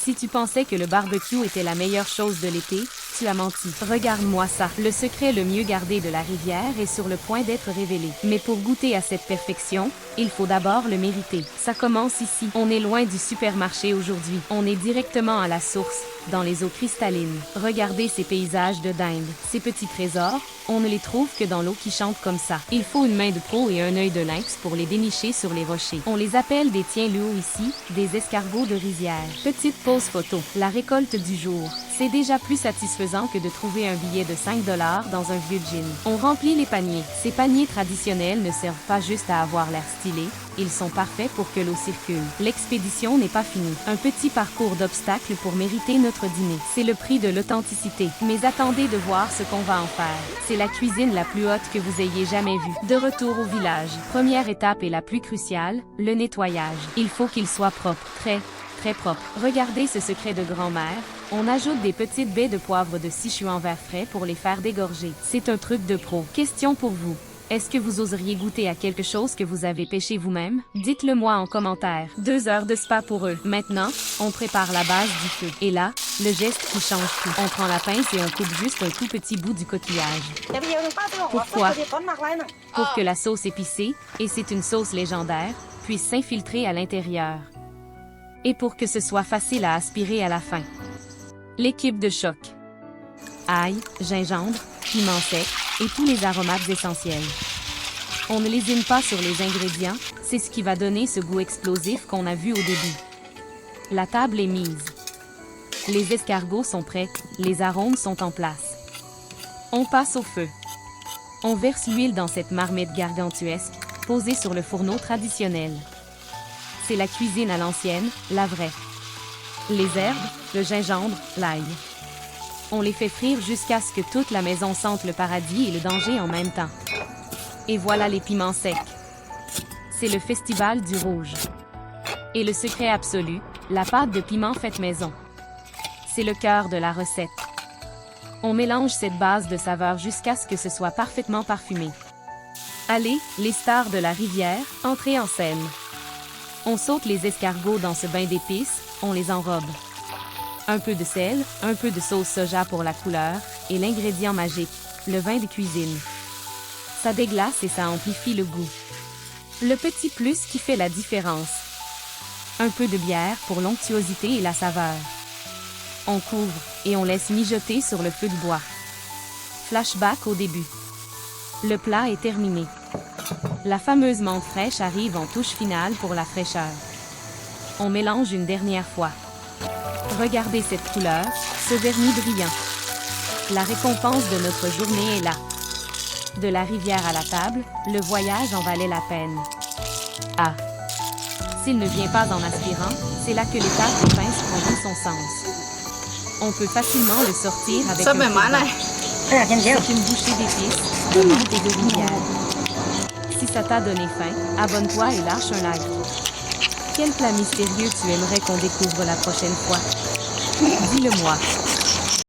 Si tu pensais que le barbecue était la meilleure chose de l'été, tu as menti. Regarde-moi ça. Le secret le mieux gardé de la rivière est sur le point d'être révélé. Mais pour goûter à cette perfection, il faut d'abord le mériter. Ça commence ici. On est loin du supermarché aujourd'hui. On est directement à la source, dans les eaux cristallines. Regardez ces paysages de dingue. Ces petits trésors, on ne les trouve que dans l'eau qui chante comme ça. Il faut une main de pro et un œil de lynx pour les dénicher sur les rochers. On les appelle des tiens-loups ici, des escargots de rizière. Petite pause photo. La récolte du jour. C'est déjà plus satisfaisant que de trouver un billet de 5 $ dans un vieux jean. On remplit les paniers. Ces paniers traditionnels ne servent pas juste à avoir l'air stylé, ils sont parfaits pour que l'eau circule. L'expédition n'est pas finie. Un petit parcours d'obstacles pour mériter notre dîner. C'est le prix de l'authenticité. Mais attendez de voir ce qu'on va en faire. C'est la cuisine la plus haute que vous ayez jamais vue. De retour au village. Première étape et la plus cruciale, le nettoyage. Il faut qu'il soit propre. Très propre. Regardez ce secret de grand-mère. On ajoute des petites baies de poivre de Sichuan vert frais pour les faire dégorger. C'est un truc de pro. Question pour vous. Est-ce que vous oseriez goûter à quelque chose que vous avez pêché vous-même? Dites-le moi en commentaire. 2 heures de spa pour eux. Maintenant, on prépare la base du feu. Et là, le geste qui change tout. On prend la pince et on coupe juste un tout petit bout du coquillage. Pourquoi? Pour que la sauce épicée, et c'est une sauce légendaire, puisse s'infiltrer à l'intérieur. Et pour que ce soit facile à aspirer à la fin. L'équipe de choc. Ail, gingembre, piment sec, et tous les aromates essentiels. On ne lésine pas sur les ingrédients, c'est ce qui va donner ce goût explosif qu'on a vu au début. La table est mise. Les escargots sont prêts, les arômes sont en place. On passe au feu. On verse l'huile dans cette marmite gargantuesque, posée sur le fourneau traditionnel. C'est la cuisine à l'ancienne, la vraie. Les herbes, le gingembre, l'ail. On les fait frire jusqu'à ce que toute la maison sente le paradis et le danger en même temps. Et voilà les piments secs. C'est le festival du rouge. Et le secret absolu, la pâte de piment faite maison. C'est le cœur de la recette. On mélange cette base de saveurs jusqu'à ce que ce soit parfaitement parfumé. Allez, les stars de la rivière, entrez en scène. On saute les escargots dans ce bain d'épices, on les enrobe. Un peu de sel, un peu de sauce soja pour la couleur, et l'ingrédient magique, le vin de cuisine. Ça déglace et ça amplifie le goût. Le petit plus qui fait la différence. Un peu de bière pour l'onctuosité et la saveur. On couvre, et on laisse mijoter sur le feu de bois. Flashback au début. Le plat est terminé. La fameuse menthe fraîche arrive en touche finale pour la fraîcheur. On mélange une dernière fois. Regardez cette couleur, ce vernis brillant. La récompense de notre journée est là. De la rivière à la table, le voyage en valait la peine. Ah! S'il ne vient pas en aspirant, c'est là que l'étape de pince prend tout son sens. On peut facilement le sortir avec un c'est une bouchée d'épices, de menthe et de rivière. Si ça t'a donné faim, abonne-toi et lâche un like. Quel plat mystérieux tu aimerais qu'on découvre la prochaine fois? Dis-le moi.